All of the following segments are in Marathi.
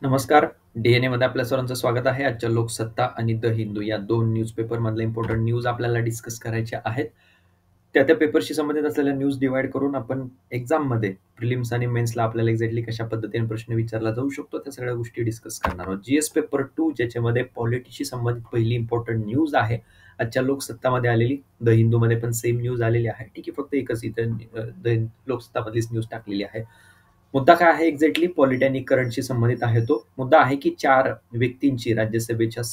नमस्कार. डी-एन-ए मध्ये आपल्या सर्वांचं स्वागत आहे. आजच्या लोकसत्ता आणि द हिंदू या 2 न्यूजपेपरमधल्या इम्पोर्टंट न्यूज आपल्याला डिस्कस करायच्या आहेत. त्या पेपरशी संबंधित असलेल्या न्यूज डिव्हाईड करून आपण एक्झाममध्ये प्रिलिम्स आणि मेन्सला आपल्याला एक्झॅक्टली कशा पद्धतीने प्रश्न विचारला जाऊ शकतो, त्या सगळ्या गोष्टी डिस्कस करणार आहोत. जीएस पेपर 2 ज्याच्यामध्ये पॉलिटीशी संबंधित पहिली इम्पोर्टंट न्यूज आहे. आजच्या लोकसत्तामध्ये आलेली, द हिंदूमध्ये पण सेम न्यूज आलेली आहे. ठीक आहे, फक्त एकच इथं द लोकसत्तामधलीच न्यूज टाकलेली आहे. मुद्दा काय आहे एक्झॅक्टली पॉलिटी आणि करंटशी संबंधित आहे. तो मुद्दा आहे की 4 व्यक्तींची राज्यसभेच्या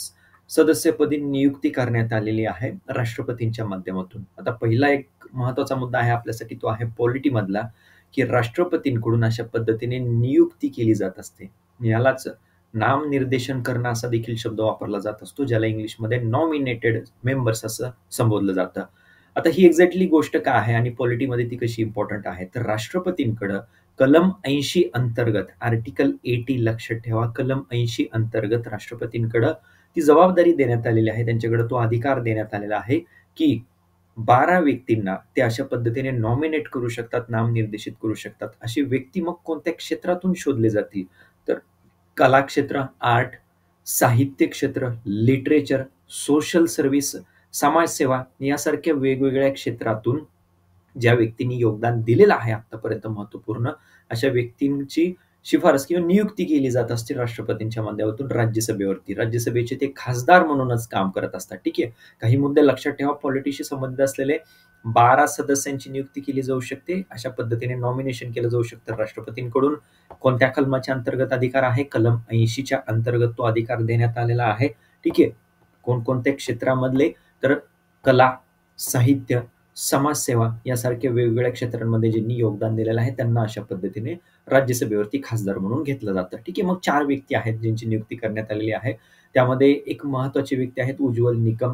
सदस्यपदी नियुक्ती करण्यात आलेली आहे राष्ट्रपतींच्या माध्यमातून. आता पहिला एक महत्वाचा मुद्दा आहे आपल्यासाठी, तो आहे पॉलिटीमधला, की राष्ट्रपतींकडून अशा पद्धतीने नियुक्ती केली जात असते. यालाच नामनिर्देशन करणं असा देखील शब्द वापरला जात असतो, ज्याला इंग्लिशमध्ये नॉमिनेटेड मेंबर्स असं संबोधलं जातं. आता ही एक्झॅक्टली गोष्ट काय आहे आणि पॉलिटीमध्ये ती कशी इम्पॉर्टंट आहे, तर राष्ट्रपतींकडं कलम 80 अंतर्गत आर्टिकल 80 लक्षात ठेवा, कलम 80 अंतर्गत राष्ट्रपतींकडं ती जबाबदारी देण्यात आलेली आहे, त्यांच्याकडे तो अधिकार देण्यात आलेला आहे की 12 व्यक्तींना ते अशा पद्धतीने नॉमिनेट करू शकतात, नामनिर्देशित करू शकतात. अशी व्यक्ती मग कोणत्या क्षेत्रातून शोधले जातील, तर कला क्षेत्र, आर्ट, साहित्य क्षेत्र, लिटरेचर, सोशल सर्व्हिस, समाजसेवा यासारख्या वेगवेगळ्या क्षेत्रातून ज्या व्यक्तींनी योगदान दिलेलं आहे आतापर्यंत महत्वपूर्ण, अशा व्यक्तींची शिफारस किंवा नियुक्ती केली जात असते राष्ट्रपतींच्या माध्यमातून राज्यसभेवरती. राज्यसभेचे ते खासदार म्हणूनच काम करत असतात. ठीक आहे. काही मुद्दे लक्षात ठेवा. पॉलिटीशी संबंधित असलेले 12 सदस्यांची नियुक्ती केली जाऊ शकते. अशा पद्धतीने नॉमिनेशन केलं जाऊ शकतं राष्ट्रपतींकडून. कोणत्या कलमाच्या अंतर्गत अधिकार आहे? कलम 80च्या अंतर्गत तो अधिकार देण्यात आलेला आहे. ठीक आहे. कोणकोणत्या क्षेत्रामधले, तर कला, साहित्य, समाजसेवा यासारख्या वेगवेगळ्या क्षेत्रांमध्ये ज्यांनी योगदान दिलेलं आहे त्यांना अशा पद्धतीने राज्यसभेवरती खासदार म्हणून घेतलं जातं. ठीक आहे. मग 4 व्यक्ती आहेत ज्यांची नियुक्ती करण्यात आलेली आहे. त्यामध्ये एक महत्वाची व्यक्ती आहेत उज्ज्वल निकम.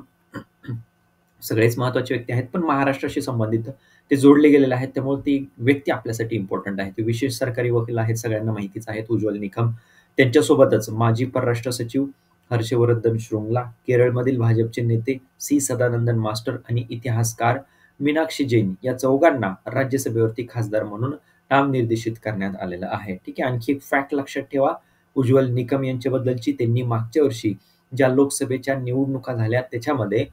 सगळेच महत्वाचे व्यक्ती आहेत, पण महाराष्ट्राशी संबंधित ते जोडले गेलेले आहेत, त्यामुळे ती व्यक्ती आपल्यासाठी इम्पॉर्टंट आहे. ते विशेष सरकारी वकील आहेत, सगळ्यांना माहितीच आहेत उज्ज्वल निकम. त्यांच्यासोबतच माजी परराष्ट्र सचिव हर्षवर्धन श्रुंगला, केरळमधील भाजपचे नेते सी सदानंदन मास्टर आणि इतिहासकार मीनाक्षी जैन या चौघांना राज्यसभेवरती खासदार म्हणून नामनिर्देशित करण्यात आलेलं आहे. ठीक आहे. आणखी एक फॅक्ट लक्षात ठेवा उज्ज्वल निकम यांच्याबद्दलची. त्यांनी मागच्या वर्षी ज्या लोकसभेच्या निवडणुका झाल्या त्याच्यामध्ये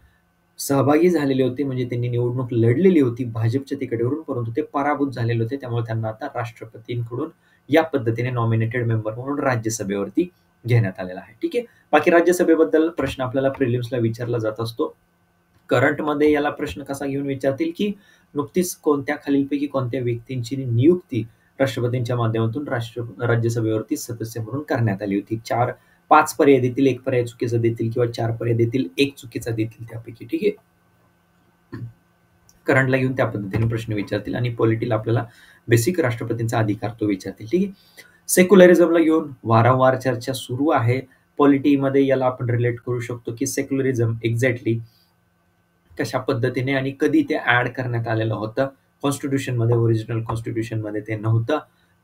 सहभागी झालेले होते, म्हणजे त्यांनी निवडणूक लढलेली होती भाजपच्या तिकिटावरून, परंतु ते पराभूत झालेले होते. त्यामुळे त्यांना आता राष्ट्रपतींकडून या पद्धतीने नॉमिनेटेड मेंबर म्हणून राज्यसभेवरती घेण्यात आलेला आहे. ठीक आहे. बाकी राज्यसभेबद्दल प्रश्न आपल्याला प्रिलिम्सला विचारला जात असतो. करंटमध्ये याला प्रश्न कसा घेऊन विचारतील, की नुकतीच कोणत्या खालीलपैकी कोणत्या व्यक्तींची नियुक्ती राष्ट्रपतींच्या माध्यमातून राज्यसभेवरती सदस्य म्हणून करण्यात आली होती. 5 पर्याय देतील, 1 पर्याय चुकीचा देतील किंवा 4 पर्याय देतील, 1 चुकीचा देतील त्यापैकी. ठीक आहे. करंटला घेऊन त्या पद्धतीने प्रश्न विचारतील आणि पॉलिटीला आपल्याला बेसिक राष्ट्रपतींचा अधिकार तो विचारतील. ठीक आहे. सेक्युलरिझमला घेऊन वारंवार चर्चा सुरू आहे. पॉलिटीमध्ये याला आपण रिलेट करू शकतो की सेक्युलरिझम एक्झॅक्टली कशा पद्धतीने आणि कधी ते ऍड करण्यात आलेलं होतं कॉन्स्टिट्यूशनमध्ये. ओरिजिनल कॉन्स्टिट्यूशनमध्ये ते नव्हतं.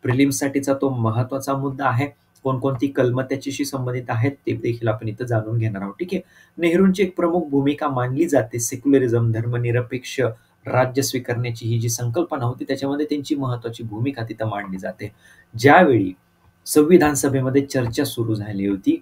प्रिलिम्ससाठीचा तो महत्वाचा मुद्दा आहे. कोणकोणती कलमं त्याच्याशी संबंधित आहेत ते देखील आपण इथं जाणून घेणार आहोत. ठीक आहे. नेहरूंची एक प्रमुख भूमिका मानली जाते. सेक्युलरिझम, धर्मनिरपेक्ष राज्य स्वीकारण्याची ही जी संकल्पना होती त्याच्यामध्ये त्यांची महत्वाची भूमिका तिथं मांडली जाते. ज्यावेळी संविधान सभेमध्ये चर्चा सुरू झाली होती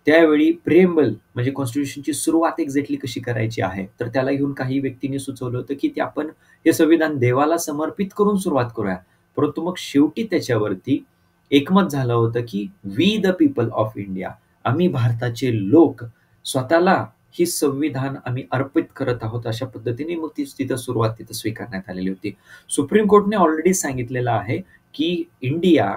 त्यावेळी प्रिएम्बल म्हणजे कॉन्स्टिट्यूशनची सुरुवात एक्झॅक्टली कशी करायची आहे, तर त्याला घेऊन काही व्यक्तींनी सुचवलं होतं की ते आपण हे संविधान देवाला समर्पित करून सुरुवात करूया. परंतु मग शेवटी त्याच्यावरती एकमत झालं होतं की we the people of India, आम्ही भारताचे लोक स्वतःला ही संविधान आम्ही अर्पित करत आहोत, अशा पद्धतीने मग तिथं स्वीकारण्यात आलेली होती. सुप्रीम कोर्टने ऑलरेडी सांगितलेलं आहे की इंडिया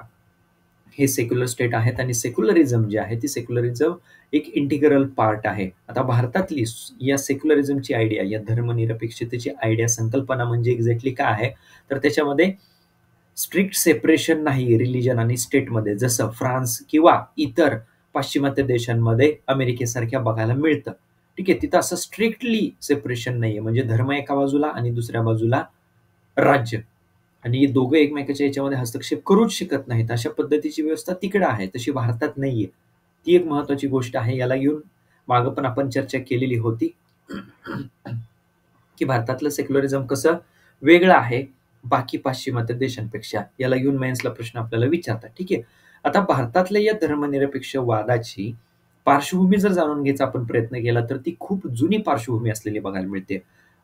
हे सेक्युलर स्टेट आहेत आणि सेक्युलरिझम जे आहे ती सेक्युलरिझम एक इंटिग्रल पार्ट आहे. आता भारतातली या सेक्युलरिझमची आयडिया, या धर्मनिरपेक्षतेची आयडिया, संकल्पना म्हणजे एक्झॅक्टली काय आहे, तर त्याच्यामध्ये स्ट्रिक्ट सेपरेशन नाही रिलिजन आणि स्टेटमध्ये, जसं फ्रान्स किंवा इतर पाश्चिमात्य देशांमध्ये अमेरिकेसारख्या बघायला मिळतं. ठीक आहे. तिथं असं स्ट्रिक्टली सेपरेशन नाहीये, म्हणजे धर्म एका बाजूला आणि दुसऱ्या बाजूला राज्य, आणि दोघं एकमेकाच्या याच्यामध्ये हस्तक्षेप करूच शकत नाहीत, अशा पद्धतीची व्यवस्था तिकडे आहे, तशी भारतात नाहीये. ती एक महत्वाची गोष्ट आहे. याला घेऊन मागं पण आपण चर्चा केलेली होती की भारतातलं सेक्युलरिझम कसं वेगळं आहे बाकी पाश्चिमात्य देशांपेक्षा. याला घेऊन मेन्सला प्रश्न आपल्याला विचारतात. ठीक आहे. आता भारतातल्या या धर्मनिरपेक्ष वादाची पार्श्वभूमी जर जाणून घ्यायचा आपण प्रयत्न केला तर ती खूप जुनी पार्श्वभूमी असलेली बघायला मिळते.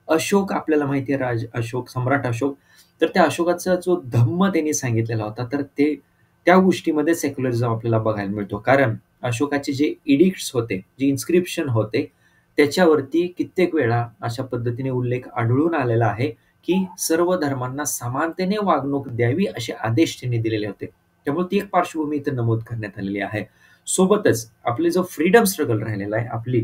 अशोक आपल्याला माहिती आहे, राज अशोक, सम्राट अशोक. तर त्या अशोकाचा जो धम्म त्यांनी सांगितलेला होता, तर त्या गोष्टीमध्ये सेक्युलरिझम आपल्याला बघायला मिळतो. कारण अशोकाचे जे इडिक्ट्स होते, जे इन्स्क्रिप्शन होते, त्याच्यावरती कित्येक वेळा अशा पद्धतीने उल्लेख आढळून आलेला आहे, की सर्व धर्मांना समानतेने वागणूक द्यावी असे आदेश त्यांनी दिलेले होते. त्यामुळे ती एक पार्श्वभूमी इथे नमूद करण्यात आलेली आहे. सोबतच आपले जो फ्रीडम स्ट्रगल राहिलेला आहे,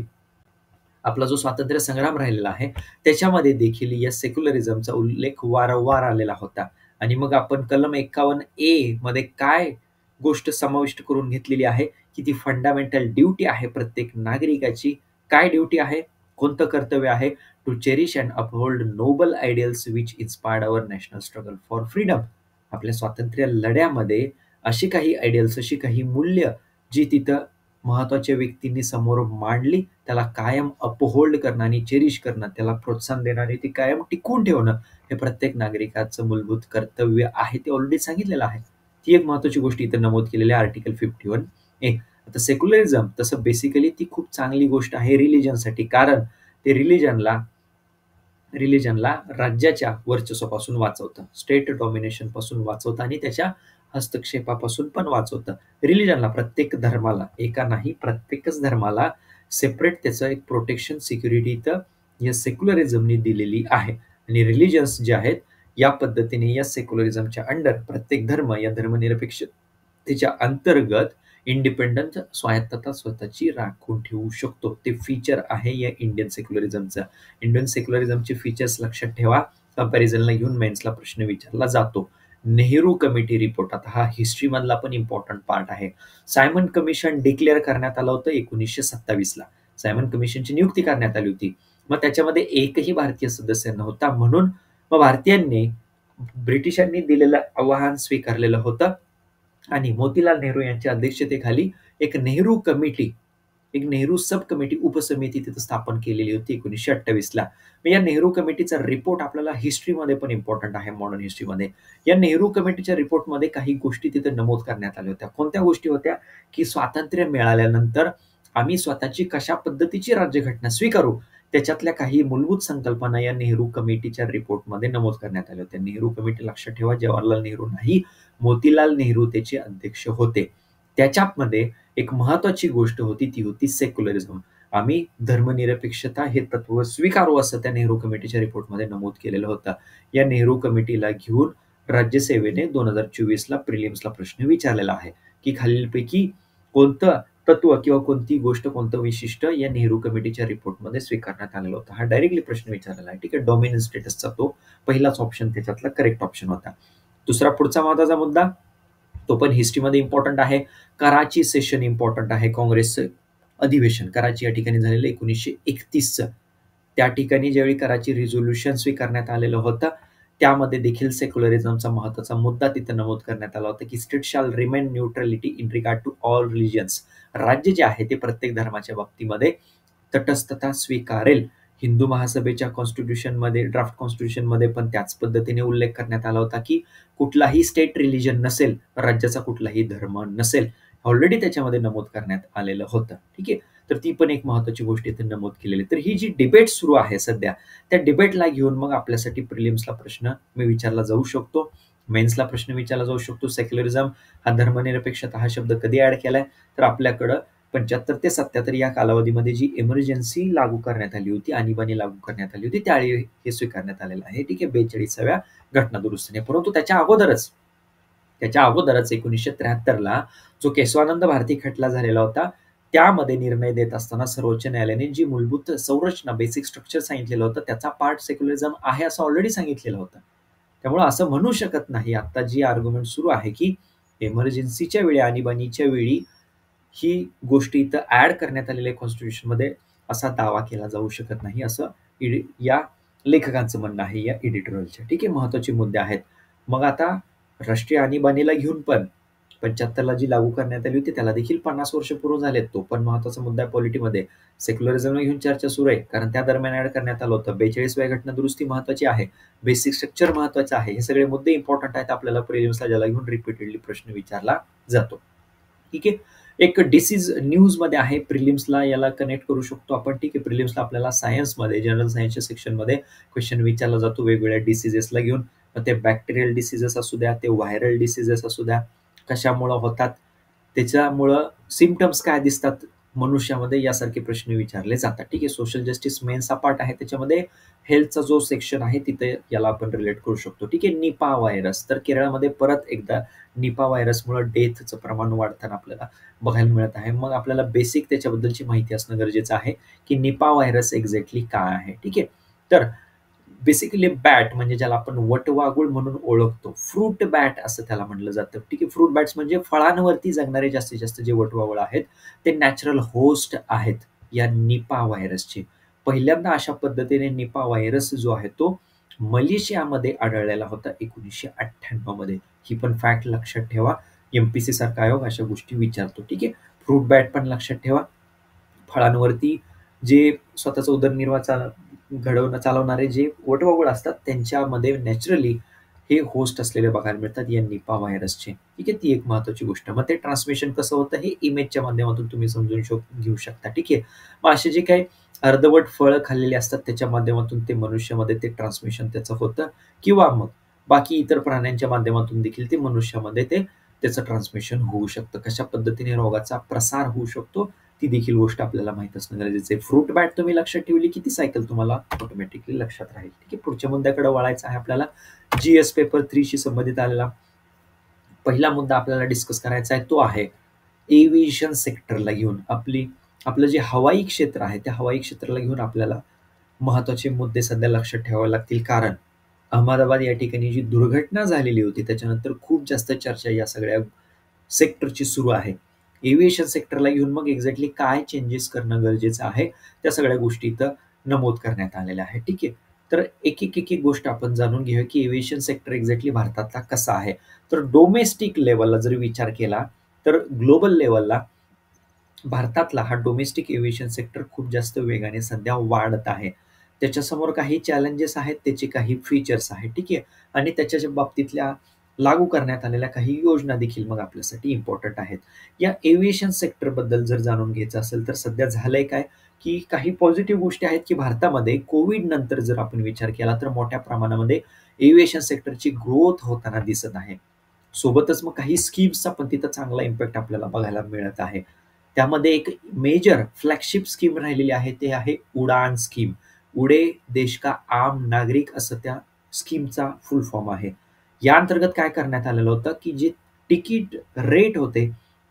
आपला जो स्वातंत्र्य संग्राम राहिलेला आहे, त्याच्यामध्ये देखील या सेक्युलरिझमचा उल्लेख वारंवार आलेला होता. आणि मग आपण कलम 51A मध्ये काय गोष्ट समाविष्ट करून घेतलेली आहे, की ती फंडामेंटल ड्युटी आहे प्रत्येक नागरिकाची. काय ड्युटी आहे? कोणतं कर्तव्य आहे? To cherish and uphold noble ideals which inspired our national struggle for freedom. आपल्या स्वातंत्र्य लढ्यामध्ये अशी काही आयडियल्स, अशी काही मूल्य जी तिथं महत्त्वाच्या व्यक्तींनी समोर मांडली, त्याला कायम अपहोल्ड करणं आणि चेरिश करणं, त्याला प्रोत्साहन देणं आणि ती कायम टिकवून ठेवणं, हे प्रत्येक नागरिकाचं मूलभूत कर्तव्य आहे. ते ऑलरेडी सांगितलेलं आहे. ती एक महत्त्वाची गोष्ट इथं नमूद केलेली आहे आर्टिकल 51A. आता सेक्युलरिझम तसं बेसिकली ती खूप चांगली गोष्ट आहे रिलिजनसाठी. कारण ते रिलिजनला राज्याच्या वर्चस्वापासून वाचवतं, स्टेट डॉमिनेशन पासून वाचवतं आणि त्याच्या हस्तक्षेपापासून पण वाचवतं. रिलिजनला, प्रत्येक धर्माला, एका नाही प्रत्येकच धर्माला सेपरेट त्याचं एक प्रोटेक्शन, सिक्युरिटी तर या सेक्युलरिझमनी दिलेली आहे. आणि रिलिजन्स जे आहेत या पद्धतीने या सेक्युलरिझमच्या अंडर प्रत्येक धर्म या धर्मनिरपेक्षतेच्या अंतर्गत इंडिपेंडंट स्वायत्तता स्वतःची राखून ठेवू शकतो. ते फीचर आहे या इंडियन सेक्युलरिझमचं. इंडियन सेक्युलरिझमचे फीचर्स लक्षात ठेवा. कंपॅरिझनला घेऊन मेन्सला प्रश्न विचारला जातो. नेहरू कमिटी रिपोर्ट, आता हा हिस्ट्रीमधला पण इम्पॉर्टंट पार्ट आहे. सायमन कमिशन डिक्लेअर करण्यात आलं होतं 1927ला. सायमन कमिशनची नियुक्ती करण्यात आली होती. मग त्याच्यामध्ये एकही भारतीय सदस्य नव्हता. म्हणून मग भारतीयांनी ब्रिटिशांनी दिलेलं आव्हान स्वीकारलेलं होतं आणि मोतीलाल नेहरू यांच्या अध्यक्षतेखाली एक नेहरू सब कमिटी, उपसमिती तिथं स्थापन केलेली होती 1928ला. मग या नेहरू कमिटीचा रिपोर्ट आपल्याला हिस्ट्रीमध्ये पण इम्पॉर्टंट आहे, मॉडर्न हिस्ट्रीमध्ये. या नेहरू कमिटीच्या रिपोर्टमध्ये काही गोष्टी तिथे नमूद करण्यात आल्या होत्या. कोणत्या गोष्टी होत्या? की स्वातंत्र्य मिळाल्यानंतर आम्ही स्वतःची कशा पद्धतीची राज्यघटना स्वीकारू, त्याच्यातल्या काही मूलभूत संकल्पना या नेहरू कमिटीच्या रिपोर्टमध्ये नमूद करण्यात आल्या होत्या. नेहरू कमिटी लक्षात ठेवा, जवाहरलाल नेहरू नाही, मोतीलाल नेहरू त्याचे अध्यक्ष होते. त्याच्यामध्ये एक महत्वाची गोष्ट होती, ती होती सेक्युलरिझम. आम्ही धर्मनिरपेक्षता हे तत्व स्वीकारू असं त्या नेहरू कमिटीच्या रिपोर्टमध्ये नमूद केलेलं होतं. या नेहरू कमिटीला घेऊन राज्यसेवेने 2024ला प्रिलिम्सला प्रश्न विचारलेला आहे, की खालीलपैकी कोणतं तत्व किंवा कोणती गोष्ट, कोणतं विशिष्ट या नेहरू कमिटीच्या रिपोर्टमध्ये स्वीकारण्यात आलेलं होतं. हा डायरेक्टली प्रश्न विचारलेला आहे. ठीक आहे. डॉमिनन्स स्टेटसचा तो पहिलाच ऑप्शन त्याच्यातला करेक्ट ऑप्शन होता. दुसरा पुढचा महत्वाचा मुद्दा, तो पण हिस्ट्रीमध्ये इम्पॉर्टंट आहे. कराची सेशन इम्पॉर्टंट आहे. काँग्रेसचं अधिवेशन कराची या ठिकाणी झालेलं 1931चं. त्या ठिकाणी ज्यावेळी कराची रिझोल्युशन स्वीकारण्यात आलेलं होतं, त्यामध्ये देखील सेक्युलरिझमचा महत्वाचा मुद्दा तिथे नमूद करण्यात आला होता, की state shall remain neutrality in regard to all religions. राज्य जे आहे ते प्रत्येक धर्माच्या बाबतीमध्ये तटस्थता स्वीकारेल. हिंदू महासभेच्या कॉन्स्टिट्यूशनमध्ये, ड्राफ्ट कॉन्स्टिट्यूशनमध्ये पण त्याच पद्धतीने उल्लेख करण्यात आला होता, की कुठलाही स्टेट रिलिजन नसेल, राज्याचा कुठलाही धर्म नसेल. ऑलरेडी त्याच्यामध्ये नमूद करण्यात आलेलं होतं. ठीक आहे. तर ती पण एक महत्वाची गोष्ट इथे नमूद केलेली. तर ही जी डिबेट सुरू आहे सध्या, त्या डिबेटला घेऊन मग आपल्यासाठी प्रिलिम्सला प्रश्न मी विचारला जाऊ शकतो, मेन्सला प्रश्न विचारला जाऊ शकतो. सेक्युलरिझम हा धर्मनिरपेक्षता हा शब्द कधी ऍड केलाय, तर आपल्याकडं 75 ते 77 या कालावधीमध्ये जी इमर्जन्सी लागू करण्यात आली होती, आणीबाणी लागू करण्यात आली होती, त्यावेळी हे स्वीकारण्यात आलेलं आहे. ठीक आहे. 42व्या घटना दुरुस्तीने. परंतु त्याच्या अगोदरच 1973ला जो केशवानंद भारती खटला झालेला होता, त्यामध्ये निर्णय देत असताना सर्वोच्च न्यायालयाने जी मूलभूत संरचना, बेसिक स्ट्रक्चर सांगितलेलं होतं, त्याचा पार्ट सेक्युलरिझम आहे असं ऑलरेडी सांगितलेलं होतं. त्यामुळे असं म्हणू शकत नाही आता जी आर्ग्युमेंट सुरू आहे, की इमर्जन्सीच्या वेळी, आणीबाणीच्या वेळी ही गोष्ट इथं ऍड करण्यात आलेल्या कॉन्स्टिट्यूशनमध्ये, असा दावा केला जाऊ शकत नाही, असं या लेखकांचं म्हणणं आहे, या एडिटोरियलच्या. ठीक आहे. महत्वाचे मुद्दे आहेत. मग आता राष्ट्रीय आणीबाणीला घेऊन पण 75ला जी लागू करण्यात आली होती, त्याला देखील 50 वर्ष पूर्ण झालेत. तो पण महत्वाचा मुद्दा आहे पॉलिटीमध्ये. सेक्युलरिझमला घेऊन चर्चा सुरू आहे, कारण त्या दरम्यान ऍड करण्यात आलं होतं. 42व्या घटना दुरुस्ती महत्वाची आहे, बेसिक स्ट्रक्चर महत्वाचं आहे. हे सगळे मुद्दे इम्पॉर्टंट आहेत आपल्याला प्रिलिम्सला, ज्याला घेऊन रिपीटेडली प्रश्न विचारला जातो. ठीक आहे. एक डिसीज न्यूजमध्ये आहे, प्रिलिम्सला याला कनेक्ट करू शकतो आपण. ठीक आहे. प्रिलिम्सला आपल्याला सायन्समध्ये, जनरल सायन्सच्या सेक्शनमध्ये क्वेश्चन विचारला जातो वेगवेगळ्या डिसीजेसला घेऊन. मग ते बॅक्टेरियल डिसीजेस असू द्या, ते व्हायरल डिसीजेस असू द्या, कशामुळं होतात, त्याच्यामुळं सिम्पटम्स काय दिसतात मनुष्यामध्ये, यासारखे प्रश्न विचारले जातात. ठीक आहे. सोशल जस्टिस मेन्सचा पार्ट आहे, त्याच्यामध्ये हेल्थचा जो सेक्शन आहे तिथे याला आपण रिलेट करू शकतो. ठीक आहे. निपा व्हायरस, तर केरळमध्ये परत एकदा निपा व्हायरसमुळे डेथचं प्रमाण वाढताना आपल्याला बघायला मिळत आहे. मग आपल्याला बेसिक त्याच्याबद्दलची माहिती असणं गरजेचं आहे की निपा व्हायरस एक्झॅक्टली काय आहे. ठीक आहे. तर बेसिकली बॅट म्हणजे ज्याला आपण वटवाघूळ म्हणून ओळखतो, फ्रूट बॅट असं त्याला म्हटलं जातं. ठीक आहे. फ्रूट बॅट्स म्हणजे फळांवरती जगणारे जास्तीत जास्त जे वटवाघूळ आहेत ते नॅचरल होस्ट आहेत या निपा व्हायरसचे. पहिल्यांदा अशा पद्धतीने निपा व्हायरस जो आहे तो मलेशियामध्ये आढळलेला होता 1998 मध्ये. ही पण फॅक्ट लक्षात ठेवा. एमपीसी सारखा आयोग अशा गोष्टी विचारतो. ठीक आहे. फ्रूट बॅट पण लक्षात ठेवा. फळांवरती जे स्वतःचा उदरनिर्वाह चालवणारे जे वटवाघूळ असतात त्यांच्यामध्ये नॅचरली हे होस्ट असलेले बघायला मिळतात या निपा व्हायरसचे. ठीक आहे. ती एक महत्वाची गोष्ट. मग ते ट्रान्समिशन कसं होतं हे इमेजच्या माध्यमातून तुम्ही समजून घेऊ शकता. ठीक आहे. मग असे जे काही अर्धवट फळं खाल्लेली असतात त्याच्या माध्यमातून ते मनुष्यामध्ये ते ट्रान्समिशन त्याचं होतं, किंवा मग बाकी इतर प्राण्यांच्या माध्यमातून देखील ते मनुष्यामध्ये त्याचं ट्रान्समिशन होऊ शकतं. कशा पद्धतीने रोगाचा प्रसार होऊ शकतो ती देखील गोष्ट आपल्याला माहित असणं गरजेचं आहे. फ्रूट बॅट तुम्ही लक्षात ठेवली की ती सायकल तुम्हाला ऑटोमॅटिकली लक्षात राहील. ठीक आहे. पुढच्या मुद्द्याकडे वळायचं आहे आपल्याला. जीएस पेपर 3 शी संबंधित आलेला पहिला मुद्दा आपल्याला डिस्कस करायचा आहे तो आहे एव्हिएशन सेक्टरला घेऊन. आपलं जे हवाई क्षेत्र आहे त्या हवाई क्षेत्राला घेऊन आपल्याला महत्वाचे मुद्दे सध्या लक्षात ठेवावे लागतील. कारण अहमदाबाद या ठिकाणी जी दुर्घटना झालेली होती त्याच्यानंतर खूप जास्त चर्चा या सगळ्या सेक्टरची सुरू आहे. एव्हिएशन सेक्टरला घेऊन मग एक्झॅक्टली काय चेंजेस करणं गरजेचं आहे त्या सगळ्या गोष्टी इथं नमूद करण्यात आलेल्या आहेत. ठीक आहे. तर एक गोष्ट आपण जाणून घेऊया की एव्हिएशन सेक्टर एक्झॅक्टली भारतातला कसा आहे. तर डोमेस्टिक लेवलला जर विचार केला तर ग्लोबल लेवलला भारतातला हा डोमेस्टिक एव्हिएशन सेक्टर खूप जास्त वेगाने सध्या वाढत आहे. त्याच्यासमोर काही चॅलेंजेस आहेत, त्याचे काही फीचर्स आहेत. ठीक आहे. आणि त्याच्या बाबतीतल्या लागू करण्यात आलेल्या काही योजना देखील मग आपल्यासाठी इम्पॉर्टंट आहेत. या एव्हिएशन सेक्टरबद्दल जर जाणून घ्यायचं असेल तर सध्या झालंय काय की काही पॉझिटिव्ह गोष्टी आहेत की भारतामध्ये कोविड नंतर जर आपण विचार केला तर मोठ्या प्रमाणामध्ये एव्हिएशन सेक्टरची ग्रोथ होताना दिसत आहे. सोबतच मग काही स्कीम्सचा पण तिथं चांगला इम्पॅक्ट आपल्याला बघायला मिळत आहे. त्यामध्ये एक मेजर फ्लॅगशिप स्कीम राहिलेली आहे ते आहे उडान स्कीम. उडे देश का आम नागरिक असं त्या स्कीमचा फुल फॉर्म आहे. या अंतर्गत काय करण्यात आलेलं होतं की जे तिकीट रेट होते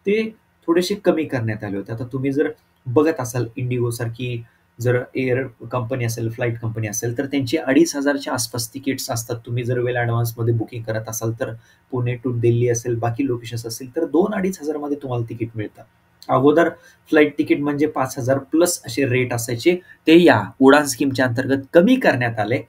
ते थोडेसे कमी करण्यात आले होते. आता तुम्ही जर बघत असाल इंडिगो सारखी जर एअर कंपनी असेल, फ्लाईट कंपनी असेल तर त्यांची 2,500च्या आसपास तिकीट्स असतात. तुम्ही जर वेल ॲडव्हान्समध्ये बुकिंग करत असाल तर पुणे टू दिल्ली असेल, बाकी लोकेशन्स असतील तर 2,000-2,500 मध्ये तुम्हाला तिकीट मिळतं. अगोदर फ्लाइट तिकीट म्हणजे 5,000 प्लस असे रेट असायचे. ते या उडान स्कीमच्या अंतर्गत कमी करण्यात आले.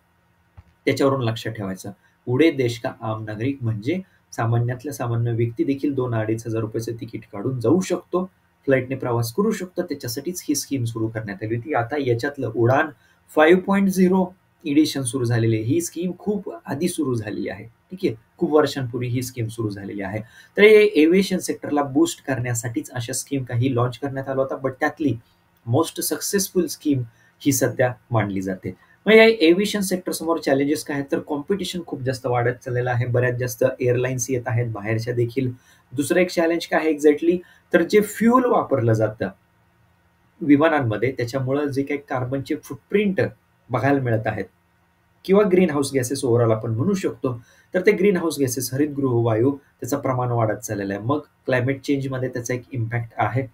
त्याच्यावरून लक्षात ठेवायचं. उडे देश का आम नागरिक म्हणजे सामान्यातल्या सामान्य व्यक्ती देखील 2,000-2,500 रुपयाचं तिकीट काढून जाऊ शकतो. फ्लाईटने प्रवास करू शकतो. त्याच्यासाठीच ही स्कीम सुरू करण्यात आली होती. आता याच्यातलं उडान 5.0 एडिशन सुरू झालेली आहे. ही स्कीम खूप आधी सुरू झालेली आहे. ठीक आहे. खूप वर्षांपूर्वी ही स्कीम सुरू झालेली आहे. तर हे एव्हिएशन सेक्टरला बूस्ट करण्यासाठीच अशा स्कीम काही लॉन्च करण्यात आल्या होत्या. बट त्यातली मोस्ट सक्सेसफुल स्कीम ही सध्या मानली जाते. मग या एव्हिएशन सेक्टर समोर चॅलेंजेस काय आहेत तर कॉम्पिटिशन खूप जास्त वाढत चाललेलं आहे. बऱ्याच जास्त एअरलाईन्स येत आहेत बाहेरच्या देखील. दुसरं एक चॅलेंज काय आहे एक्झॅक्टली तर जे फ्युल वापरलं जातं विमानांमध्ये त्याच्यामुळं जे काही कार्बनचे फुटप्रिंट बघायला मिळत आहेत किंवा ग्रीन हाऊस गॅसेस ओव्हरऑल आपण म्हणू शकतो. तर ते ग्रीन हाऊस गॅसेस हरितगृह वायू त्याचं प्रमाण वाढत चाललेलं आहे. मग क्लायमेट चेंजमध्ये त्याचा एक इम्पॅक्ट आहे.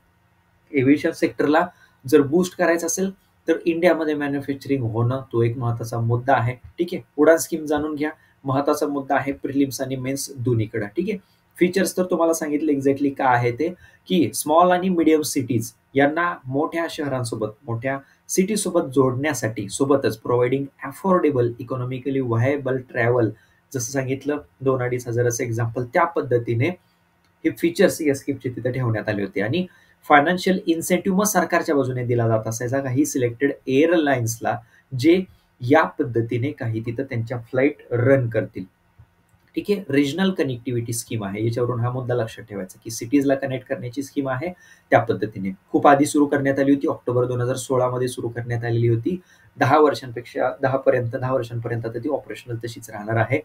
एव्हिएशन सेक्टरला जर बूस्ट करायचं असेल तर इंडियामध्ये मॅन्युफॅक्चरिंग होणं तो एक महत्वाचा मुद्दा आहे. ठीक आहे. उडान स्कीम जाणून घ्या. महत्वाचा मुद्दा आहे प्रिलिम्स आणि मेन्स दोन्हीकडे. ठीक आहे. फीचर्स तर तुम्हाला सांगितलं एक्झॅक्टली काय आहे ते की स्मॉल आणि मीडियम सिटीज यांना मोठ्या शहरांसोबत मोठ्या सिटी सोबत जोडण्यासाठी सोबतच providing affordable economically viable travel जसं सांगितलं 2,000-2,500 एक्झाम्पल त्या पद्धतीने हे फीचर्स या स्कीमचे तिथे ठेवण्यात आले होते. आणि फायनान्शियल इन्सेंटिव्ह मग सरकारच्या बाजूने दिला जात असायचा काही सिलेक्टेड एअरलाईन्सला जे या पद्धतीने काही तिथं त्यांच्या फ्लाईट रन करतील. ठीक आहे. रिजनल कनेक्टिव्हिटी स्कीम आहे. याच्यावरून हा मुद्दा लक्षात ठेवायचा, की सिटीजला कनेक्ट करण्याची स्कीम आहे त्या पद्धतीने. खूप आधी सुरू करण्यात आली होती. ऑक्टोबर 2016 मध्ये सुरू करण्यात आलेली होती. 10 वर्षांपर्यंत आता ती ऑपरेशनल तशीच राहणार आहे.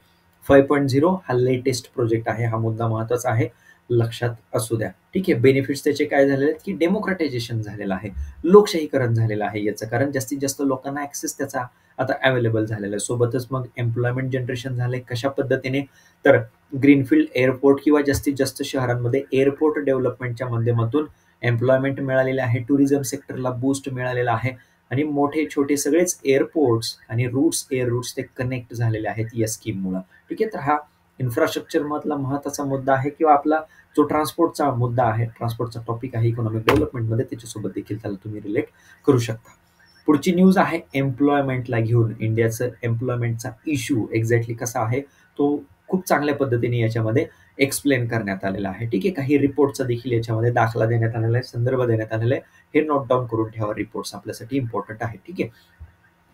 5.0 हा लेटेस्ट प्रोजेक्ट आहे. हा मुद्दा महत्त्वाचा आहे. लक्षात असू द्या. ठीक आहे. बेनिफिट्स त्याचे काय झालेले आहेत, की डेमोक्रटायझेशन झालेलं आहे. लोकशाहीकरण झालेलं आहे याचं. कारण जास्तीत जास्त लोकांना ॲक्सेस त्याचा आता अवेलेबल झालेला आहे. सोबतच मग एम्प्लॉयमेंट जनरेशन झालंय. कशा पद्धतीने? तर ग्रीनफील्ड एअरपोर्ट किंवा जास्तीत जास्त शहरांमध्ये एअरपोर्ट डेव्हलपमेंटच्या माध्यमातून एम्प्लॉयमेंट मिळालेले आहे. टुरिझम सेक्टरला बूस्ट मिळालेला आहे आणि मोठे छोटे सगळेच एअरपोर्ट्स आणि एअर रूट्स ते कनेक्ट झालेले आहेत या स्कीममुळे. ठीक आहे. तर हा इन्फ्रास्ट्रक्चर मधला महत्वाचा मुद्दा आहे किंवा आपला जो ट्रान्सपोर्टचा मुद्दा आहे, ट्रान्सपोर्टचा टॉपिक आहे इकॉनॉमिक डेव्हलपमेंटमध्ये, त्याच्यासोबत देखील त्याला तुम्ही रिलेट करू शकता. पुढची न्यूज आहे एम्प्लॉयमेंटला घेऊन. इंडियाचं एम्प्लॉयमेंटचा इश्यू एक्झॅक्टली कसा आहे तो खूप चांगल्या पद्धतीने याच्यामध्ये एक्सप्लेन करण्यात आलेला आहे. ठीक आहे. काही रिपोर्टचा देखील याच्यामध्ये दाखला देण्यात आलेला आहे, संदर्भ देण्यात आलेला आहे. हे नोट डाऊन करून ठेवा. रिपोर्ट्स आपल्यासाठी इम्पॉर्टंट आहे. ठीक आहे.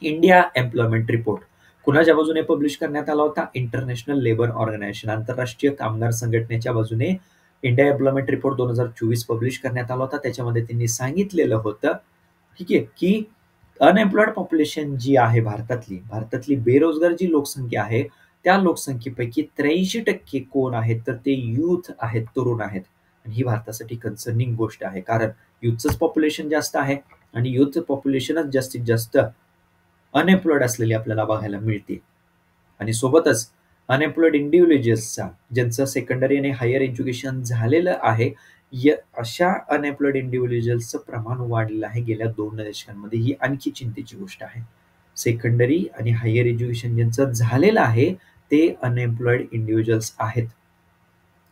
इंडिया एम्प्लॉयमेंट रिपोर्ट कुणाच्या बाजूने पब्लिश करण्यात आला होता? इंटरनॅशनल लेबर ऑर्गनायझेशन, आंतरराष्ट्रीय कामगार संघटनेच्या बाजूने इंडिया एम्प्लॉयमेंट रिपोर्ट 2024 पब्लिश करण्यात आला होता. त्याच्यामध्ये त्यांनी सांगितलेलं होतं, ठीक आहे, की अनएम्प्लॉयड पॉप्युलेशन जी आहे भारतातली बेरोजगार जी लोकसंख्या आहे, त्या लोकसंख्येपैकी 83% कोण आहेत? तर ते यूथ आहेत, तरुण आहेत. आणि ही भारतासाठी कन्सर्निंग गोष्ट आहे. कारण यूथचंच पॉप्युलेशन जास्त आहे आणि यूथ पॉप्युलेशनच जास्तीत जास्त अनएम्प्लॉयड असलेली आपल्याला बघायला मिळते. आणि सोबतच अनएम्प्लॉयड इंडिव्हिज्युअल्सचा, ज्यांचं सेकंडरी आणि हायर एज्युकेशन झालेलं आहे, अशा अनएम्प्लॉयड इंडिव्हिज्युअल्सचं प्रमाण वाढलेलं आहे गेल्या 2 दशकांमध्ये. ही आणखी चिंतेची गोष्ट आहे. सेकंडरी आणि हायर एज्युकेशन ज्यांचं झालेलं आहे ते अनएम्प्लॉयड इंडिव्हिज्युअल्स आहेत.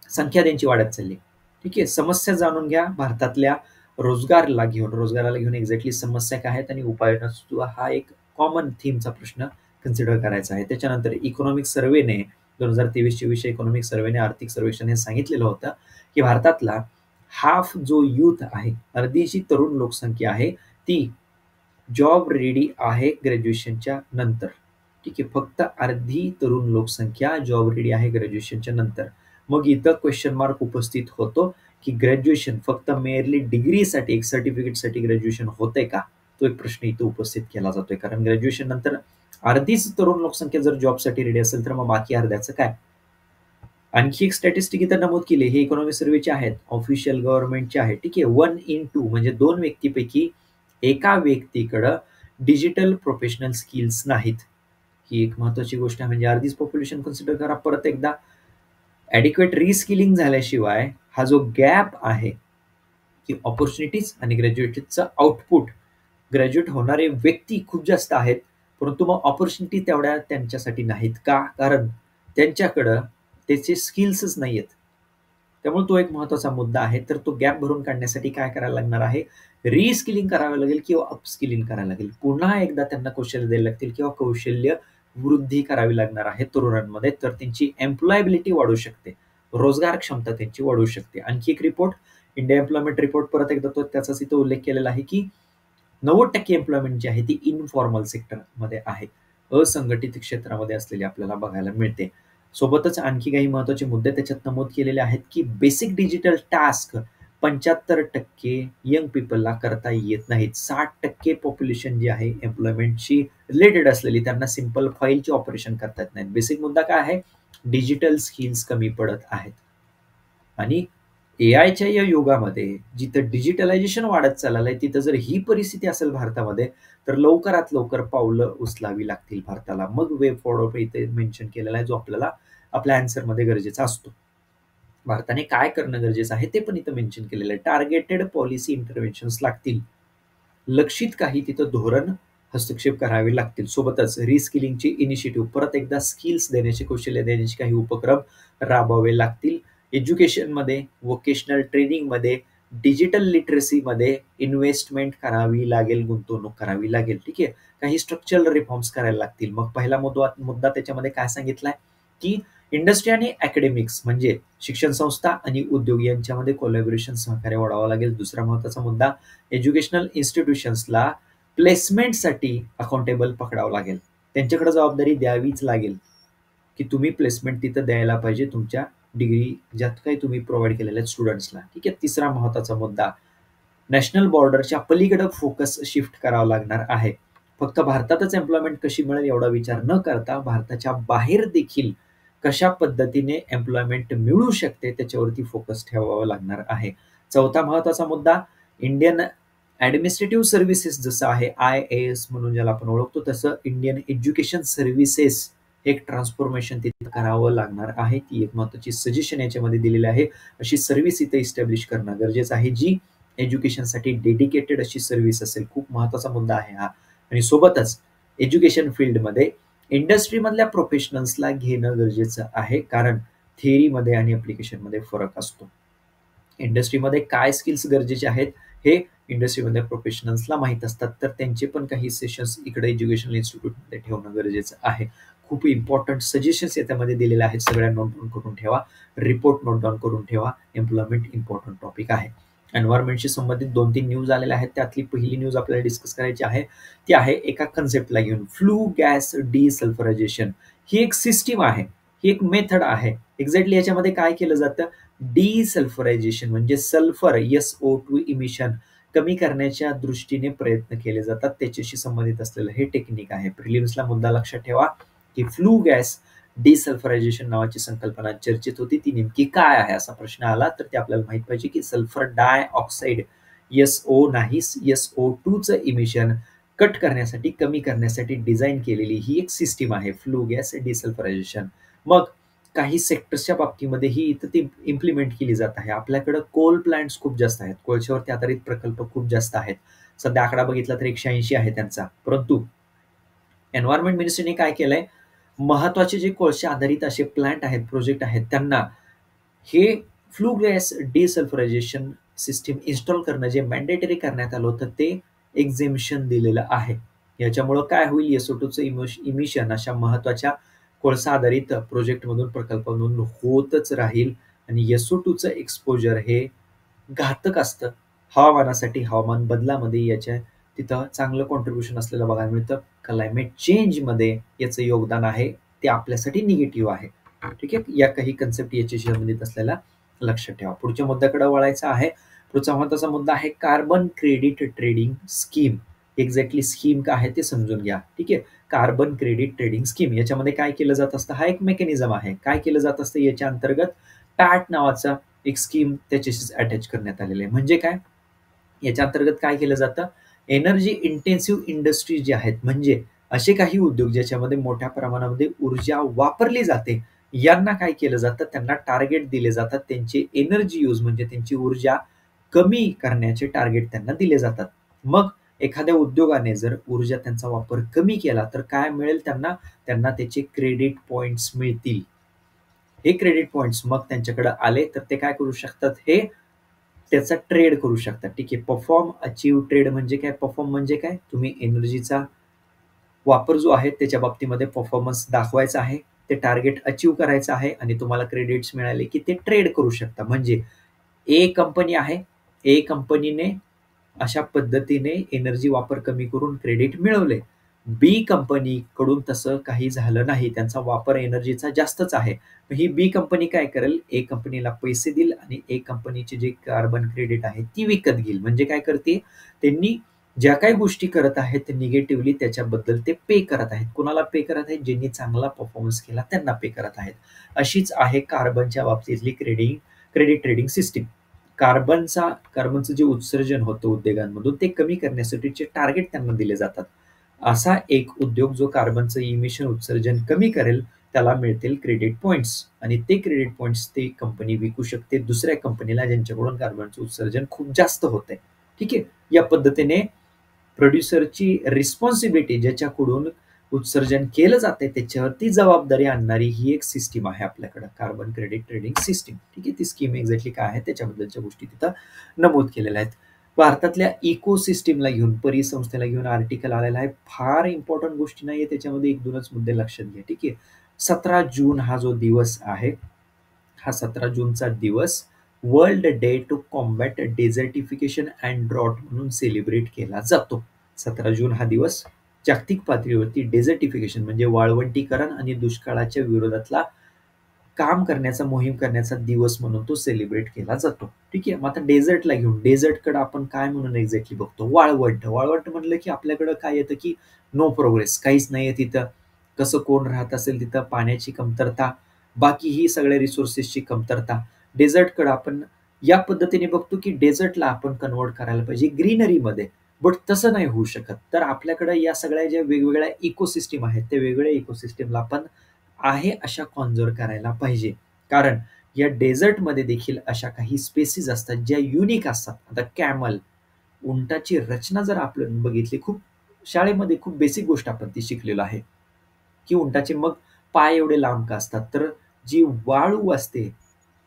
संख्या त्यांची वाढत चालली. ठीक आहे. समस्या जाणून घ्या भारतातल्या रोजगाराला घेऊन एक्झॅक्टली समस्या काय आहेत आणि उपाययोजना, हा एक कॉमन थीमचा प्रश्न कन्सिडर करायचा आहे. त्याच्यानंतर इकॉनॉमिक सर्व्हेने 2023-24 इकॉनॉमिक सर्व्हेने, आर्थिक सर्वेक्षण हे सांगितलेलं होतं, की भारतातला हाफ जो यूथ आहे, अर्धी जी तरुण लोकसंख्या आहे, ती जॉब रेडी आहे ग्रॅज्युएशनच्या नंतर. ठीक आहे. फक्त अर्धी तरुण लोकसंख्या जॉब रेडी आहे ग्रॅज्युएशनच्या नंतर. मग इथं क्वेश्चन मार्क उपस्थित होतो, की ग्रॅज्युएशन फक्त मेअरली डिग्रीसाठी, एक सर्टिफिकेटसाठी ग्रॅज्युएशन होतंय का? तो एक प्रश्न इथं उपस्थित केला जातोय. कारण ग्रॅज्युएशन नंतर अर्धीच तरुण लोकसंख्या जर जॉबसाठी रेडी असेल, तर मग बाकी अर्ध्याचं काय? आणखी एक स्टॅटिस्टिक इथं नमूद केली. हे इकॉनॉमिक सर्व्हेचे आहेत, ऑफिशियल गव्हर्नमेंटचे आहे. ठीक आहे. 1 in 2 म्हणजे 2 व्यक्तीपैकी एका व्यक्तीकडं डिजिटल प्रोफेशनल स्किल्स नाहीत. ही एक महत्वाची गोष्ट आहे. म्हणजे अर्धीच पॉप्युलेशन कन्सिडर करा. परत एकदा ॲडिक्वेट रिस्किलिंग झाल्याशिवाय हा जो गॅप आहे, की अपॉर्च्युनिटीज आणि ग्रॅज्युएटेडचं आउटपुट, ग्रॅज्युएट होणारे व्यक्ती खूप जास्त आहेत, परंतु मग अपॉर्च्युनिटी तेवढ्या त्यांच्यासाठी नाहीत. का? कारण त्यांच्याकडं त्याचे स्किल्सच नाहीयेत. त्यामुळे तो एक महत्त्वाचा मुद्दा आहे. तर तो गॅप भरून काढण्यासाठी काय करायला लागणार आहे? रिस्किलिंग करावं लागेल किंवा अपस्किलिंग करायला लागेल. पुन्हा एकदा त्यांना कौशल्य द्यायला लागतील किंवा कौशल्य वृद्धी करावी लागणार आहे तरुणांमध्ये. तर त्यांची एम्प्लॉयबिलिटी वाढू शकते. रोजगार क्षमता त्यांची वाढू शकते. आणखी एक रिपोर्ट, इंडिया एम्प्लॉयमेंट रिपोर्ट, परत एकदा तो त्याचाच इथं उल्लेख केलेला आहे, की 90% एम्प्लॉयमेंट जी आहे ती इन्फॉर्मल सेक्टरमध्ये आहे. असंघटित क्षेत्रामध्ये असलेली आपल्याला बघायला मिळते. सोबतच आणखी काही महत्त्वाचे मुद्दे त्याच्यात नमूद केलेले आहेत, की बेसिक डिजिटल टास्क 75% यंग पीपलला करता येत नाहीत. 60% पॉप्युलेशन जी आहे एम्प्लॉयमेंटशी रिलेटेड असलेली, त्यांना सिंपल फाईलचे ऑपरेशन करता येत नाहीत. बेसिक मुद्दा काय आहे? डिजिटल स्किल्स कमी पडत आहेत. आणि एआयच्या या युगामध्ये जिथं डिजिटलायझेशन वाढत चाललंय, तिथं जर ही परिस्थिती असेल भारतामध्ये, तर लवकरात लवकर पावलं उचलावी लागतील भारताला. मग वे फॉरवर्ड इथे मेन्शन केलेला आहे, जो आपल्याला आपल्या आन्सरमध्ये गरजेचा असतो. भारताने काय करणं गरजेचं आहे ते पण इथं मेन्शन केलेलं आहे. टार्गेटेड पॉलिसी इंटरव्हेन्शन्स लागतील. लक्षित काही तिथं धोरण हस्तक्षेप करावे लागतील. सोबतच रिस्किलिंगची इनिशिएटिव्ह, परत एकदा स्किल्स देण्याचे, कौशल्य देण्याचे काही उपक्रम राबवावे लागतील. एज्युकेशनमध्ये, व्होकेशनल ट्रेनिंगमध्ये, डिजिटल लिटरसीमध्ये इन्व्हेस्टमेंट करावी लागेल, गुंतवणूक करावी लागेल. ठीक आहे. काही स्ट्रक्चरल रिफॉर्म्स करायला लागतील. मग पहिला मुद्दा त्याच्यामध्ये काय सांगितलाय, की इंडस्ट्री आणि अकॅडमिक्स म्हणजे शिक्षण संस्था आणि उद्योग यांच्यामध्ये कोलॅबोरेशन, सहकार्य वाढवावं लागेल. दुसरा महत्त्वाचा मुद्दा, एज्युकेशनल इन्स्टिट्यूशन्सला प्लेसमेंटसाठी अकाउंटेबल पकडावं लागेल. त्यांच्याकडे जबाबदारी द्यावीच लागेल. की तुम्ही प्लेसमेंट तिथं द्यायला पाहिजे तुमच्या डिग्री ज्यात काही तुम्ही प्रोव्हाइड केलेल्या स्टुडंट्सला. ठीक आहे. तिसरा महत्त्वाचा मुद्दा, नॅशनल बॉर्डरच्या पलीकडे फोकस शिफ्ट करावा लागणार आहे. फक्त भारतातच एम्प्लॉयमेंट कशी मिळेल एवढा विचार न करता भारताच्या बाहेर देखील कशा पद्धतीने एम्प्लॉयमेंट मिळू शकते त्याच्यावरती फोकस ठेवावा लागणार आहे. चौथा महत्त्वाचा मुद्दा, इंडियन ॲडमिनिस्ट्रेटिव्ह सर्व्हिसेस जसं आहे IAS म्हणून ज्याला आपण ओळखतो, तसं इंडियन एज्युकेशन सर्व्हिसेस एक ट्रान्सफॉर्मेशन तिथे करावं लागणार आहे. ती एक महत्त्वाची सजेशन याच्यामध्ये दिलेली आहे. अशी सर्व्हिस इथे इस्टॅब्लिश करणं गरजेचं आहे, जी एज्युकेशनसाठी डेडिकेटेड अशी सर्व्हिस असेल. खूप महत्त्वाचा मुद्दा आहे हा. आणि सोबतच एज्युकेशन फील्डमध्ये इंडस्ट्रीमधल्या प्रोफेशनल्सला घेणं गरजेचं आहे, कारण थिअरीमध्ये आणि ॲप्लिकेशनमध्ये फरक असतो. इंडस्ट्रीमध्ये काय स्किल्स गरजेचे आहेत हे इंडस्ट्रीमधल्या प्रोफेशनल्सला माहीत असतात, तर त्यांचे पण काही सेशन्स इकडे एज्युकेशनल इन्स्टिट्यूटमध्ये ठेवणं गरजेचं आहे. खूप इम्पॉर्टंट सजेशन्स याच्यामध्ये दिलेले आहेत. सगळ्या नोट डाऊन करून ठेवा. रिपोर्ट नोट डाऊन करून ठेवा. एम्प्लॉयमेंट इम्पॉर्टंट टॉपिक आहे. एन्व्हायरमेंटशी संबंधित 2-3 न्यूज आलेल्या आहेत. त्यातली पहिली न्यूज आपल्याला डिस्कस करायची आहे. ती आहे एका कन्सेप्टला घेऊन, फ्लू गॅस डिसल्फरायझेशन. ही एक सिस्टीम आहे, ही एक मेथड आहे. एक्झॅक्टली याच्यामध्ये काय केलं जातं, डिसल्फरायझेशन म्हणजे सल्फर SO2 इमिशन कमी करण्याच्या दृष्टीने प्रयत्न केले जातात. त्याच्याशी संबंधित असलेलं हे टेक्निक आहे. प्रिलिम्सला मुद्दा लक्षात ठेवा की फ्लू गॅस डिसल्फरायझेशन नावाची संकल्पना चर्चेत होती. ती नेमकी काय आहे असा प्रश्न आला तर ते आपल्याला माहित पाहिजे की सल्फर डायऑक्साईड SO नाही SO2चं इमिशन कट करण्यासाठी, कमी करण्यासाठी डिझाईन केलेली ही एक सिस्टीम आहे, फ्लू गॅस डिसल्फरायझेशन. मग काही सेक्टर्सच्या बाबतीमध्ये ही इथं ती इम्प्लिमेंट केली जात आहे. आपल्याकडं कोल प्लांट्स खूप जास्त आहेत, कोळशावरती आधारित प्रकल्प खूप जास्त आहेत. सध्या आकडा बघितला तर 180 आहे त्यांचा. परंतु एन्व्हायरमेंट मिनिस्ट्रीने काय केलंय, महत्वाचे जे कोळशा आधारित असे प्लांट आहेत, प्रोजेक्ट आहेत, त्यांना हे फ्लू गॅस डिसल्फरायझेशन सिस्टीम इन्स्टॉल करणं जे मॅन्डेटरी करण्यात आलं होतं ते एक्झेम्पशन दिलेलं आहे. याच्यामुळं काय होईल, SO2चं इमिशन अशा महत्वाच्या कोळसा आधारित प्रोजेक्टमधून, प्रकल्पामधून होतच राहील आणि SO2चं एक्सपोजर हे घातक असतं हवामानासाठी. हवामान बदलामध्ये याच्या तिथं चांगलं कॉन्ट्रिब्युशन असलेलं बघायला मिळतं. क्लायमेट चेंजमध्ये याचं योगदान आहे, ते आपल्यासाठी निगेटिव्ह आहे. ठीक आहे. या काही कन्सेप्ट याच्याशी संबंधित असलेला लक्षात ठेवा. पुढच्या मुद्द्याकडे वळायचं आहे. पुढचा महत्त्वाचा मुद्दा आहे carbon credit trading scheme. Exactly scheme काय आहे ते समजून घ्या. ठीक आहे. कार्बन क्रेडिट ट्रेडिंग स्कीम याच्यामध्ये काय केलं जात असतं, हा एक मेकॅनिझम आहे. काय केलं जात असतं याच्या अंतर्गत, पॅट नावाचा एक स्कीम त्याच्याशीच अटॅच करण्यात आलेलं आहे. म्हणजे काय, याच्या अंतर्गत काय केलं जातं, एनर्जी इंटेन्सिव्ह इंडस्ट्री जे आहेत, म्हणजे असे काही उद्योग ज्याच्यामध्ये मोठ्या प्रमाणामध्ये ऊर्जा वापरली जाते, यांना काय केलं जातं, त्यांना टार्गेट दिले जातात. त्यांचे एनर्जी यूज म्हणजे त्यांची ऊर्जा कमी करण्याचे टार्गेट त्यांना दिले जातात. मग एखाद्या उद्योगाने जर ऊर्जा त्यांचा वापर कमी केला तर काय मिळेल त्यांना, त्यांना त्याचे क्रेडिट पॉइंट्स मिळतील. हे क्रेडिट पॉइंट्स मग त्यांच्याकडे आले तर ते काय करू शकतात, हे त्याचा ट्रेड करू शकतात. ठीक आहे. परफॉर्म अचीव्ह ट्रेड म्हणजे काय, परफॉर्म म्हणजे काय, तुम्ही एनर्जीचा वापर जो आहे त्याच्या बाबतीमध्ये परफॉर्मन्स दाखवायचा आहे, ते टार्गेट अचीव्ह करायचं आहे आणि तुम्हाला क्रेडिट्स मिळाले की ते ट्रेड करू शकता. म्हणजे ए कंपनी आहे, ए कंपनीने अशा पद्धतीने एनर्जी वापर कमी करून क्रेडिट मिळवले. बी कंपनीकडून तसं काही झालं नाही, त्यांचा वापर एनर्जीचा जास्तच आहे. ही बी कंपनी काय करेल, ए कंपनीला पैसे देईल आणि ए कंपनीचे जे कार्बन क्रेडिट आहे ती विकत घेईल. म्हणजे काय करते, त्यांनी ज्या काही गोष्टी करत आहेत निगेटिव्हली त्याच्याबद्दल ते पे करत आहेत. कुणाला पे करत आहेत, ज्यांनी चांगला परफॉर्मन्स केला त्यांना पे करत आहेत. अशीच आहे कार्बनच्या बाबतीतली क्रेडिट ट्रेडिंग सिस्टीम. कार्बनचं जे उत्सर्जन होतं उद्योगांमधून ते कमी करण्यासाठीचे टार्गेट त्यांना दिले जातात. असा एक उद्योग जो कार्बनचं इमिशन उत्सर्जन कमी करेल त्याला मिळतील क्रेडिट पॉइंट्स आणि ते क्रेडिट पॉइंट्स ती कंपनी विकू शकते दुसऱ्या कंपनीला ज्यांच्याकडून कार्बनचं उत्सर्जन खूप जास्त होतंय. ठीक आहे. या पद्धतीने प्रोड्युसरची रिस्पॉन्सिबिलिटी, ज्याच्याकडून उत्सर्जन केलं जाते त्याच्यावरती जबाबदारी आणणारी ही एक सिस्टीम आहे आपल्याकडे, कार्बन क्रेडिट ट्रेडिंग सिस्टीम. ठीक आहे. ती स्कीम एक्झॅक्टली काय आहे त्याच्याबद्दलच्या गोष्टी तिथं नमूद केलेल्या आहेत. भारतातल्या इकोसिस्टीमला घेऊन, परिसंस्थेला घेऊन आर्टिकल आलेला आहे. फार इम्पॉर्टंट गोष्टी नाहीये त्याच्यामध्ये, 1-2च मुद्दे लक्षात घ्या. ठीक आहे. 17 जून हा जो दिवस आहे, हा 17 जूनचा दिवस world day to combat desertification and drought म्हणून सेलिब्रेट केला जातो. 17 जून हा दिवस जागतिक पातळीवरती डेझर्टिफिकेशन म्हणजे वाळवंटीकरण आणि दुष्काळाच्या विरोधातला काम करण्याचा, मोहीम करण्याचा दिवस म्हणून तो सेलिब्रेट केला जातो. ठीक आहे. मग आता डेझर्टला घेऊन डेझर्टकडे आपण काय म्हणून एक्झॅक्टली बघतो? वाळवंट. वाळवंट म्हटलं की आपल्याकडं काय येतं की नो प्रोग्रेस. काहीच नाहीये तिथं. कसं कोण राहत असेल तिथं पाण्याची कमतरता, बाकीही सगळ्या रिसोर्सेसची कमतरता. डेझर्टकडे आपण या पद्धतीने बघतो की डेझर्टला आपण कन्व्हर्ट करायला पाहिजे ग्रीनरीमध्ये. बट तसं नाही होऊ शकत. तर आपल्याकडे या सगळ्या ज्या वेगवेगळ्या इकोसिस्टम आहेत, त्या वेगवेगळ्या इकोसिस्टमला आपण आहे अशा कॉन्झर्व्ह करायला पाहिजे. कारण या डेझर्टमध्ये देखील अशा काही स्पेसीज असतात ज्या युनिक असतात. आता कॅमल, उंटाची रचना जर आपण बघितली, खूप शाळेमध्ये खूप बेसिक गोष्ट आपण ती शिकलेलो आहे, की उंटाचे मग पाय एवढे लांब का असतात? तर जी वाळू असते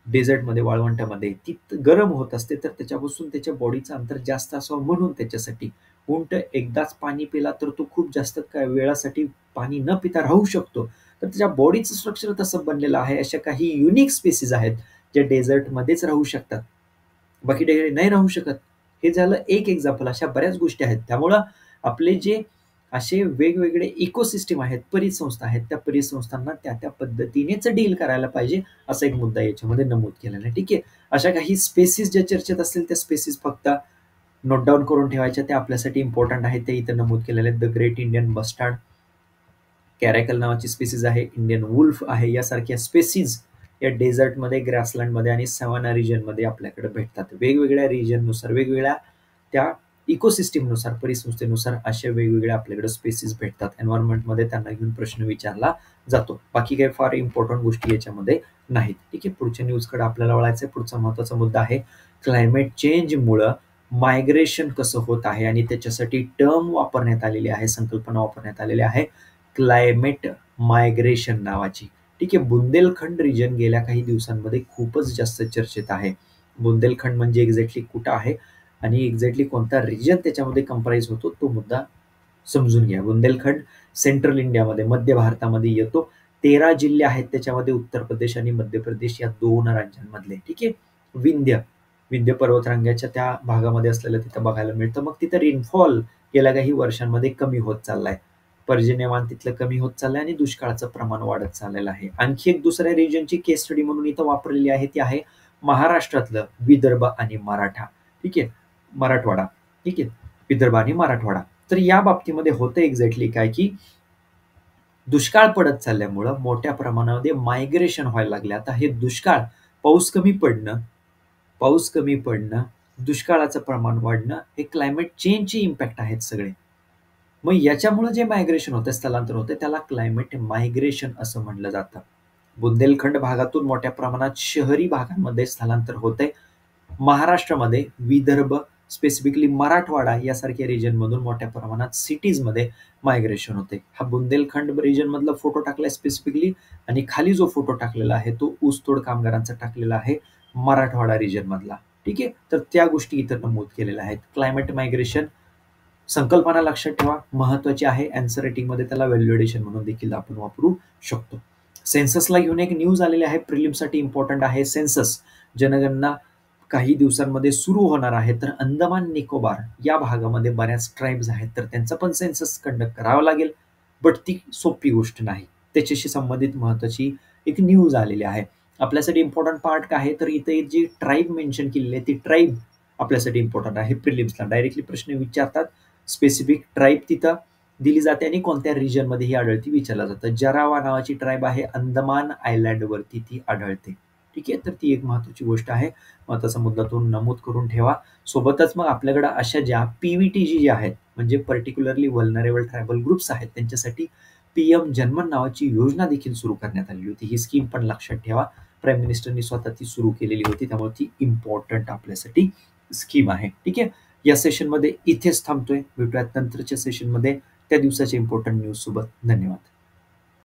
डेझर्टमध्ये, वाळवंटामध्ये ती गरम होत असते, तर त्याच्यापासून त्याच्या बॉडीचं अंतर जास्त असावं म्हणून त्याच्यासाठी. उंट एकदाच पाणी पिला तर तो खूप जास्त वेळासाठी पाणी न पिता राहू शकतो. तर त्याच्या बॉडीचं स्ट्रक्चर तसं बनलेलं आहे. अशा काही युनिक स्पेसीज आहेत, ज्या डेझर्टमध्येच राहू शकतात. बाकी ठिकाणी नाही राहू शकत. हे झालं एक एक्झाम्पल. अशा बऱ्याच गोष्टी आहेत. त्यामुळं आपले जे असे वेगवेगळे इकोसिस्टम आहेत, परिसंस्था आहेत, त्या परिसंस्थांना त्या पद्धतीनेच डील करायला पाहिजे, असा एक मुद्दा याच्यामध्ये नमूद केलेला आहे. ठीक आहे. अशा काही स्पेसीज ज्या चर्चेत असतील त्या स्पेसीज फक्त नोट डाउन करून ठेवायच्या. त्या आपल्यासाठी इम्पॉर्टंट आहेत. ते इथं नमूद केलेले आहेत. द ग्रेट इंडियन मस्टार्ड, कॅरेकल नावाची स्पेसीज आहे, इंडियन वुल्फ आहे. यासारख्या स्पेसीज या डेझर्टमध्ये, ग्रासलँडमध्ये आणि सवाना रिजनमध्ये आपल्याकडे भेटतात. वेगवेगळ्या रिजननुसार, वेगवेगळ्या त्या इकोसिस्टमनुसार, परिसंस्थेनुसार अशा वेगवेगळ्या आपल्याकडे स्पेसीज भेटतात. एन्व्हायरमेंटमध्ये त्यांना घेऊन प्रश्न विचारला जातो. बाकी काही फार इम्पॉर्टंट गोष्टी याच्यामध्ये नाहीत. ठीक आहे. पुढच्या न्यूजकडे आपल्याला वळायचं आहे. पुढचा महत्त्वाचा मुद्दा आहे क्लायमेट चेंजमुळं मायग्रेशन कसं होत आहे आणि त्याच्यासाठी टर्म वापरण्यात आलेली आहे, संकल्पना वापरण्यात आलेली आहे क्लायमेट मायग्रेशन नावाची. ठीक आहे. बुंदेलखंड रिजन गेल्या काही दिवसांमध्ये खूपच जास्त चर्चेत आहे. बुंदेलखंड म्हणजे एक्झॅक्टली कुठं आहे आणि एक्झॅक्टली कोणता रिजन त्याच्यामध्ये कंप्राइज होतो, तो मुद्दा समजून घ्या. बुंदेलखंड सेंट्रल इंडियामध्ये, मध्य भारतामध्ये येतो. 13 जिल्हे आहेत त्याच्यामध्ये, उत्तर प्रदेश आणि मध्य प्रदेश या 2 राज्यांमधले. ठीक आहे. विंध्य पर्वतरांगाच्या त्या भागामध्ये असलेलं तिथं बघायला मिळतं. मग तिथं रेनफॉल गेल्या काही वर्षांमध्ये कमी होत चाललाय. पर्जन्यमान तिथलं कमी होत चाललंय आणि दुष्काळाचं प्रमाण वाढत चाललेलं आहे. आणखी एक दुसऱ्या रिजनची केस स्टडी म्हणून इथं वापरलेली आहे, ती आहे महाराष्ट्रातलं विदर्भ आणि मराठा. ठीक आहे. मराठवाडा. ठीक आहे. विदर्भ आणि मराठवाडा. तर या बाबतीमध्ये होतं एक्झॅक्टली काय, की दुष्काळ पडत चालल्यामुळं मोठ्या प्रमाणामध्ये मायग्रेशन व्हायला लागले. आता हे दुष्काळ, पाऊस कमी पडणं, दुष्काळाचं प्रमाण वाढणं, हे क्लायमेट चेंजचे इम्पॅक्ट आहेत सगळे. मग याच्यामुळे जे मायग्रेशन होतं, स्थलांतर होतं, त्याला क्लायमेट मायग्रेशन असं म्हटलं जातं. बुंदेलखंड भागातून मोठ्या प्रमाणात शहरी भागांमध्ये स्थलांतर होतंय. महाराष्ट्रामध्ये विदर्भ, स्पेसिफिकली मराठवाडा यासारख्या रिजनमधून मोठ्या प्रमाणात सिटीजमध्ये मायग्रेशन होते. हा बुंदेलखंड रिजनमधला फोटो टाकलाय स्पेसिफिकली, आणि खाली जो फोटो टाकलेला आहे तो ऊसतोड कामगारांचा टाकलेला आहे, मराठवाडा रिजनमधला. ठीक आहे. तर त्या गोष्टी इथं नमूद केलेल्या आहेत. क्लायमेट मायग्रेशन संकल्पना लक्षात ठेवा, महत्वाची आहे. आन्सर रायटिंगमध्ये त्याला व्हॅल्युएशन म्हणून देखील आपण वापरू शकतो. सेन्ससला घेऊन एक न्यूज आलेली आहे, प्रिलिमसाठी इम्पॉर्टंट आहे. सेन्सस जनगणना काही दिवसांमध्ये सुरू होणार आहे. तर अंदमान निकोबार या भागामध्ये बऱ्याच ट्राईब्स आहेत, तर त्यांचा पण सेन्सस कंडक्ट करावा लागेल. बट ती सोपी गोष्ट नाही. त्याच्याशी संबंधित महत्वाची एक न्यूज आलेली आहे. आपल्यासाठी इम्पॉर्टंट पार्ट काय आहे, तर इथे जी ट्राईब मेन्शन केलेली आहे ती ट्राईब आपल्यासाठी इम्पॉर्टंट आहे. प्रिलिम्सला डायरेक्टली प्रश्न विचारतात. स्पेसिफिक ट्राईब तिथं दिली जाते आणि कोणत्या रिजनमध्ये ही आढळती विचारलं जातं. जरावा नावाची ट्राईब आहे, अंदमान आयलँडवरती ती आढळते. ठीक आहे. तर ती एक महत्वाची गोष्ट आहे. महत्वाचा मुद्दा तो नमूद करून ठेवा. सोबतच मग आपल्याकडे अशा ज्या PVTG ज्या आहेत, म्हणजे पर्टिक्युलरली व्हल्नरेबल ट्रायबल ग्रुप्स आहेत, त्यांच्यासाठी PM जन्मन नावाची योजना देखील सुरू करण्यात आलेली होती. ही स्कीम पण लक्षात ठेवा. प्राईम मिनिस्टरनी स्वतः ती सुरू केलेली होती, त्यामुळे ती इम्पॉर्टंट आपल्यासाठी स्कीम आहे. ठीक आहे. या सेशनमध्ये इथेच थांबतोय. भेटूयात नंतरच्या सेशनमध्ये त्या दिवसाच्या इम्पॉर्टंट न्यूज सोबत. धन्यवाद.